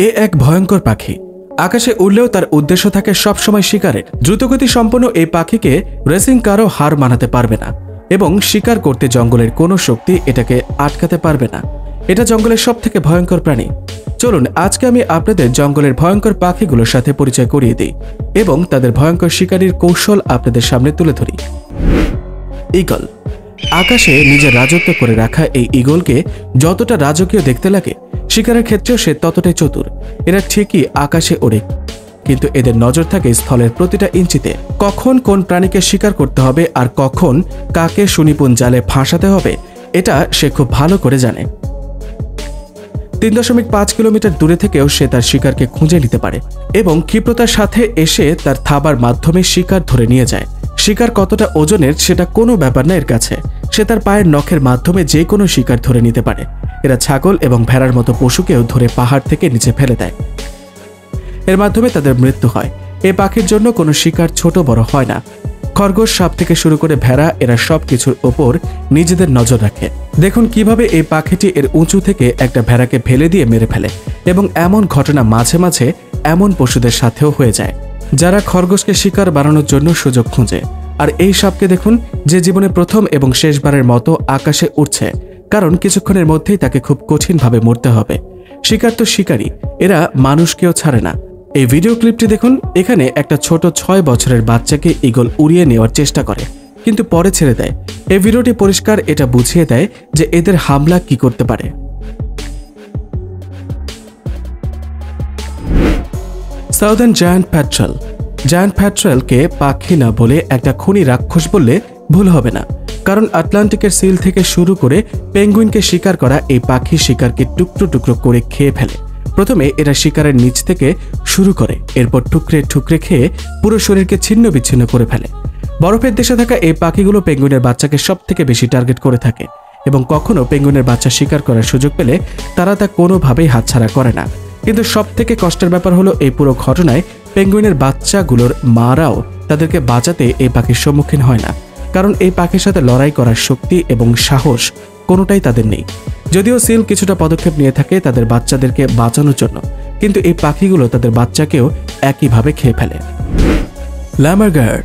এ এক ভয়ঙ্কর পাখি। আকাশে উড়লেও তার উদ্দেশ্য থাকে সবসময় শিকারের। দ্রুতগতি সম্পন্ন এই পাখিকে রেসিং কারও হার মানাতে পারবে না এবং শিকার করতে জঙ্গলের কোনো শক্তি এটাকে আটকাতে পারবে না। এটা জঙ্গলের সবথেকে ভয়ঙ্কর প্রাণী। চলুন আজকে আমি আপনাদের জঙ্গলের ভয়ঙ্কর পাখিগুলোর সাথে পরিচয় করিয়ে দিই এবং তাদের ভয়ঙ্কর শিকারীর কৌশল আপনাদের সামনে তুলে ধরি। ঈগল। আকাশে নিজের রাজত্ব করে রাখা এই ঈগলকে যতটা রাজকীয় দেখতে লাগে, শিকারের ক্ষেত্রেও সে ততটাই চতুর। এরা ঠিকই আকাশে ওড়ে, কিন্তু এদের নজর থাকে স্থলের প্রতিটা ইঞ্চিতে। কখন কোন প্রাণীকে শিকার করতে হবে আর কখন কাকে সুনিপুণ জালে ফাঁসাতে হবে, এটা সে খুব ভালো করে জানে। 3.5 কিলোমিটার দূরে থেকেও সে তার শিকারকে খুঁজে নিতে পারে এবং ক্ষিপ্রতার সাথে এসে তার থাবার মাধ্যমে শিকার ধরে নিয়ে যায়। শিকার কতটা ওজনের সেটা কোনো ব্যাপার না এর কাছে। সে তার পায়ের নখের মাধ্যমে যে কোনো শিকার ধরে নিতে পারে। এরা ছাগল এবং ভেড়ার মতো পশুকেও ধরে পাহাড় থেকে নিচে ফেলে দেয়। এর মাধ্যমে তাদের মৃত্যু হয়। এ পাখির জন্য কোনো শিকার ছোট বড় হয় না। খরগোশ, সাপ থেকে শুরু করে ভেড়া, এরা সব কিছুর ওপর নিজেদের নজর রাখে। দেখুন কিভাবে এই পাখিটি এর উঁচু থেকে একটা ভেড়াকে ফেলে দিয়ে মেরে ফেলে এবং এমন ঘটনা মাঝে মাঝে এমন পশুদের সাথেও হয়ে যায় যারা খরগোশকে শিকার বানানোর জন্য সুযোগ খুঁজে। আর এই সাপকে দেখুন, যে জীবনে প্রথম এবং শেষবারের মতো আকাশে উড়ছে, কারণ কিছুক্ষণের মধ্যেই তাকে খুব কঠিনভাবে মরতে হবে। শিকার তো শিকারী, এরা মানুষকেও ছাড়ে না। এই ভিডিও ক্লিপটি দেখুন। এখানে একটা ছোট 6 বছরের বাচ্চাকে ঈগল উড়িয়ে নেওয়ার চেষ্টা করে, কিন্তু পরে ছেড়ে দেয়। এই ভিডিওটি পরিষ্কার এটা বুঝিয়ে দেয় যে এদের হামলা কি করতে পারে। Southern giant petrel. জায়ান্ট প্যাট্রেলকে পাখি না বলে একটা খুনি রাক্ষস বললে ভুল হবে না, কারণ আটলান্টিকের সিল থেকে শুরু করে পেঙ্গুইনকে শিকার করা এই পাখি শিকারকে টুকরো টুকরো করে খেয়ে ফেলে। প্রথমে এরা শিকারের নিচ থেকে শুরু করে, এরপর টুকরে টুকরে খেয়ে পুরো শরীরকে ছিন্ন বিচ্ছিন্ন করে ফেলে। বরফের দেশে থাকা এই পাখিগুলো পেঙ্গুইনের বাচ্চাকে সব থেকে বেশি টার্গেট করে থাকে এবং কখনো পেঙ্গুইনের বাচ্চা শিকার করার সুযোগ পেলে তারা তা কোনোভাবেই হাতছাড়া করে না। কিন্তু সব থেকে কষ্টের ব্যাপার হলো এই পুরো ঘটনায় পেঙ্গুইনের বাচ্চাগুলোর মারাও তাদেরকে বাঁচাতে এই পাখির সম্মুখীন হয় না, কারণ এই পাখির সাথে লড়াই করার শক্তি এবং সাহস কোনোটাই তাদের নেই। যদিও সিল কিছুটা পদক্ষেপ নিয়ে থাকে তাদের বাচ্চাদেরকে বাঁচানোর জন্য, কিন্তু এই পাখিগুলো তাদের বাচ্চাকেও একইভাবে খেয়ে ফেলে। ল্যামারগার্ড।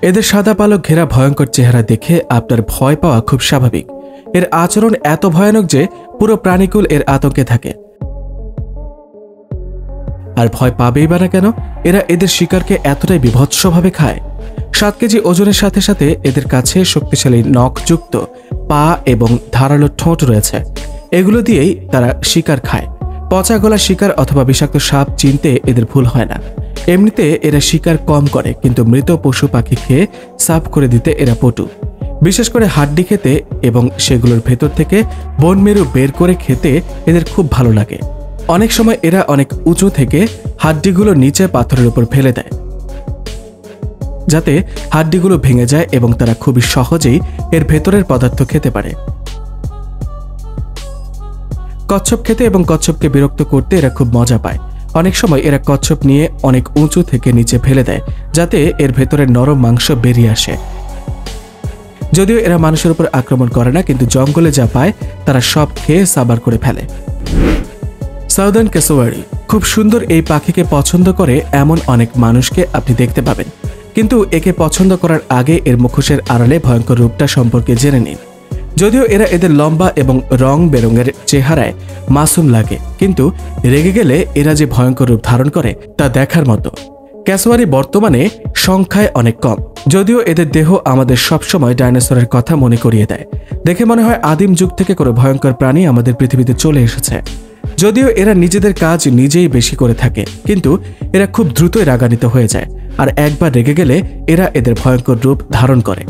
এদের সাদা পালক ঘেরা ভয়ঙ্কর চেহারা দেখে আপনার ভয় পাওয়া খুব স্বাভাবিক। এর আচরণ এত ভয়ানক যে পুরো প্রাণীকুল এর আতঙ্কে থাকে। আর ভয় পাবেই বা না কেন? এরা এদের শিকারকে এতটাই বিভৎসভাবে খায়। 7 কেজি ওজনের সাথে সাথে এদের কাছে শক্তিশালী নখযুক্ত পা এবং ধারালো ঠোঁট রয়েছে। এগুলো দিয়েই তারা শিকার খায়। পচা গলা শিকার অথবা বিষাক্ত সাপ চিনতে এদের ভুল হয় না। এমনিতে এরা শিকার কম করে, কিন্তু মৃত পশু পাখি খেয়ে সাফ করে দিতে এরা পটু। বিশেষ করে হাড্ডি খেতে এবং সেগুলোর ভেতর থেকে বোন মেরু বের করে খেতে এদের খুব ভালো লাগে। অনেক সময় এরা অনেক উঁচু থেকে হাড্ডিগুলো নিচে পাথরের উপর ফেলে দেয়, যাতে হাড্ডিগুলো ভেঙে যায় এবং তারা খুবই সহজেই এর ভেতরের পদার্থ খেতে পারে। কচ্ছপ খেতে এবং কচ্ছপকে বিরক্ত করতে এরা খুব মজা পায়। অনেক সময় এরা কচ্ছপ নিয়ে অনেক উঁচু থেকে নিচে ফেলে দেয়, যাতে এর ভেতরের নরম মাংস বেরিয়ে আসে। যদিও এরা মানুষের উপর আক্রমণ করে না, কিন্তু জঙ্গলে যা পায় তারা সব খেয়ে সাবার করে ফেলে। Southern cassowary. খুব সুন্দর এই পাখিকে পছন্দ করে এমন অনেক মানুষকে আপনি দেখতে পাবেন, কিন্তু একে পছন্দ করার আগে এর মুখোশের আড়ালে ভয়ঙ্কর রূপটা সম্পর্কে জেনে নিন। যদিও এরা এদের লম্বা এবং রং বেরঙের চেহারায় মাসুম লাগে, কিন্তু রেগে গেলে এরা যে ভয়ঙ্কর রূপ ধারণ করে তা দেখার মতো। ক্যাসোয়ারি বর্তমানে সংখ্যায় অনেক কম, যদিও এদের দেহ আমাদের সবসময় ডাইনোসরের কথা মনে করিয়ে দেয়। দেখে মনে হয় আদিম যুগ থেকে কোনো ভয়ঙ্কর প্রাণী আমাদের পৃথিবীতে চলে এসেছে। যদিও এরা নিজেদের কাজ নিজেই বেশি করে থাকে, কিন্তু এরা খুব দ্রুতই রাগান্বিত হয়ে যায়, আর একবার রেগে গেলে এরা এদের ভয়ঙ্কর রূপ ধারণ করে,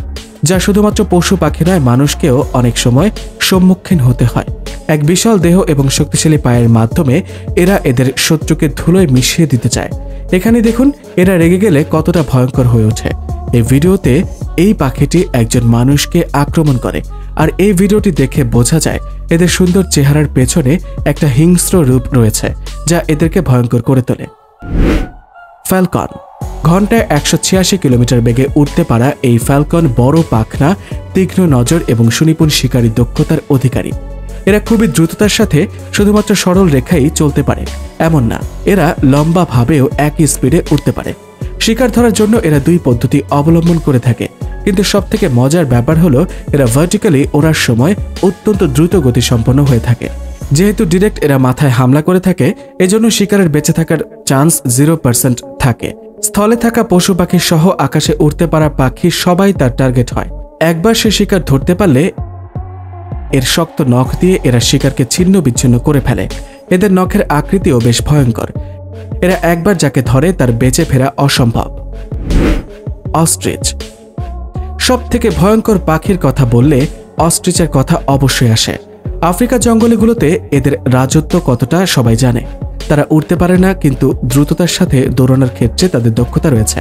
যা শুধুমাত্র পশু পাখি নয়, মানুষকেও অনেক সময় সম্মুখীন হতে হয়। এক বিশাল দেহ এবং শক্তিশালী পায়ের মাধ্যমে এরা এদের শত্রুকে ধুলোয় মিশিয়ে দিতে চায়। এখানে দেখুন এরা রেগে গেলে কতটা ভয়ঙ্কর হয়ে ওঠে। এই ভিডিওতে এই পাখিটি একজন মানুষকে আক্রমণ করে, আর এই ভিডিওটি দেখে বোঝা যায় এদের সুন্দর চেহারার পেছনে একটা হিংস্র রূপ রয়েছে, যা এদেরকে ভয়ঙ্কর করে তোলে। ফ্যালকন। ঘন্টায় 186 কিলোমিটার বেগে উঠতে পারা এই ফ্যালকন বড় পাখনা, তীক্ষ্ণ নজর এবং সুনিপুণ শিকারী দক্ষতার অধিকারী। এরা খুবই দ্রুততার সাথে শুধুমাত্র সরল রেখাই চলতে পারে এমন না, এরা লম্বাভাবেও একই স্পিডে উঠতে পারে। শিকার ধরার জন্য এরা দুই পদ্ধতি অবলম্বন করে থাকে, কিন্তু সবথেকে মজার ব্যাপার হলো এরা ভার্টিক্যালি ওড়ার সময় অত্যন্ত দ্রুত গতিসম্পন্ন হয়ে থাকে। যেহেতু ডিরেক্ট এরা মাথায় হামলা করে থাকে, এজন্য শিকারের বেঁচে থাকার চান্স 0% থাকে। স্থলে থাকা পশু পাখি সহ আকাশে উড়তে পারা পাখি সবাই তার টার্গেট হয়। একবার সে শিকার ধরতে পারলে এর শক্ত নখ দিয়ে এরা শিকারকে ছিন্ন বিচ্ছিন্ন করে ফেলে। এদের নখের আকৃতিও বেশ ভয়ঙ্কর। এরা একবার যাকে ধরে তার বেঁচে ফেরা অসম্ভব। অস্ট্রিচ। সব থেকে ভয়ঙ্কর পাখির কথা বললে অস্ট্রিচের কথা অবশ্যই আসে। আফ্রিকার জঙ্গলগুলোতে এদের রাজত্ব কতটা সবাই জানে। তারা উড়তে পারে না, কিন্তু দ্রুততার সাথে দৌড়ানোর ক্ষেত্রে তাদের দক্ষতা রয়েছে।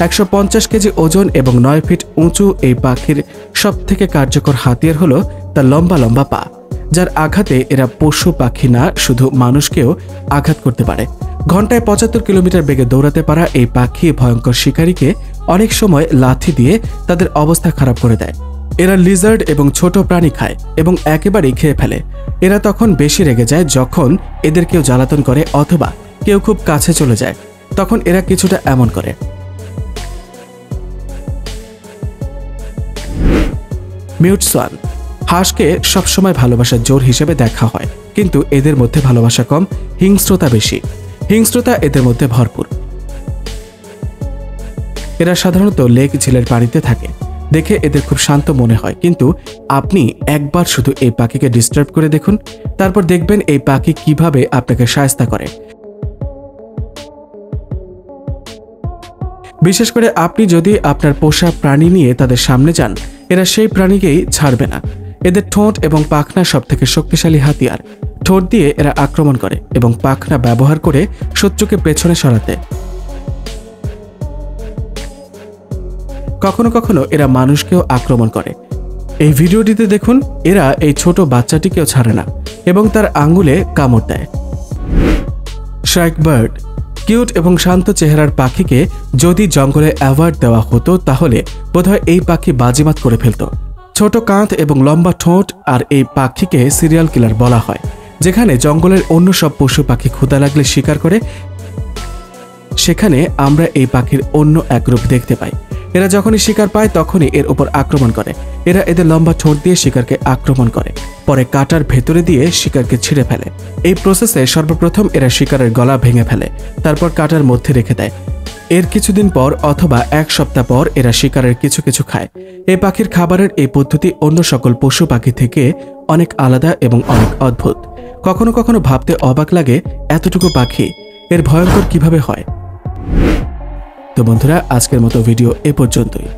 150 কেজি ওজন এবং 9 ফিট উঁচু এই পাখির সব থেকে কার্যকর হাতিয়ার হলো তার লম্বা লম্বা পা, যার আঘাতে এরা পশু পাখি না শুধু মানুষকেও আঘাত করতে পারে। ঘন্টায় 75 কিলোমিটার বেগে দৌড়াতে পারা এই পাখি ভয়ঙ্কর শিকারীকে অনেক সময় লাথি দিয়ে তাদের অবস্থা খারাপ করে দেয়। এরা লিজার্ড এবং ছোট প্রাণী খায় এবং একেবারেই খেয়ে ফেলে। এরা তখন বেশি রেগে যায় যখন এদের কেউ জ্বালাতন করে অথবা কেউ খুব কাছে চলে যায়, তখন এরা কিছুটা এমন করে। Mute swan. হাঁসকে সবসময় ভালোবাসার জোর হিসেবে দেখা হয়, কিন্তু এদের মধ্যে ভালোবাসা কম, হিংস্রতা বেশি। হিংস্রতা এদের মধ্যে ভরপুর। এরা সাধারণত লেক ঝিলের পানিতে থাকে। দেখে এদের খুব শান্ত মনে হয়, কিন্তু আপনি একবার শুধু এই পাখিকে ডিস্টার্ব করে দেখুন, তারপর দেখবেন এই পাখি কিভাবে আপনাকে শায়েস্তা করে। বিশেষ করে আপনি যদি আপনার পোষা প্রাণী নিয়ে তাদের সামনে যান, এরা সেই প্রাণীকেই ছাড়বে না। এদের ঠোঁট এবং পাখনা সবথেকে শক্তিশালী হাতিয়ার। ঠোঁট দিয়ে এরা আক্রমণ করে এবং পাখনা ব্যবহার করে শত্রুকে পেছনে সরাতে। কখনো কখনো এরা মানুষকেও আক্রমণ করে। এই ভিডিওটিতে দেখুন, এরা এই ছোট বাচ্চাটিকেও ছাড়ে না এবং তার আঙ্গুলে কামড় দেয়। Shark bird. কিউট এবং শান্ত চেহারার পাখিকে যদি জঙ্গলে অ্যাওয়ার্ড দেওয়া হতো, তাহলে বোধহয় এই পাখি বাজিমাত করে ফেলত। ছোট কাঁধ এবং লম্বা ঠোঁট আর এই পাখিকে সিরিয়াল কিলার বলা হয়। যেখানে জঙ্গলের অন্য সব পশু পাখি ক্ষুধা লাগলে শিকার করে, সেখানে আমরা এই পাখির অন্য এক রূপ দেখতে পাই। এরা যখনই শিকার পায় তখনই এর উপর আক্রমণ করে। এরা এদের লম্বা ঠোঁট দিয়ে শিকারকে আক্রমণ করে, পরে কাঁটার ভেতরে দিয়ে শিকারকে ছিঁড়ে ফেলে। এই প্রসেসে সর্বপ্রথম এরা শিকারের গলা ভেঙে ফেলে, তারপর কাঁটার মধ্যে রেখে দেয়। এর কিছুদিন পর অথবা এক সপ্তাহ পর এরা শিকারের কিছু কিছু খায়। এই পাখির খাবারের এই পদ্ধতি অন্য সকল পশু পাখি থেকে অনেক আলাদা এবং অনেক অদ্ভুত। কখনো কখনো ভাবতে অবাক লাগে এতটুকু পাখি এর ভয়ঙ্কর কিভাবে হয়। তো বন্ধুরা, আজকের মতো ভিডিও এ পর্যন্তই।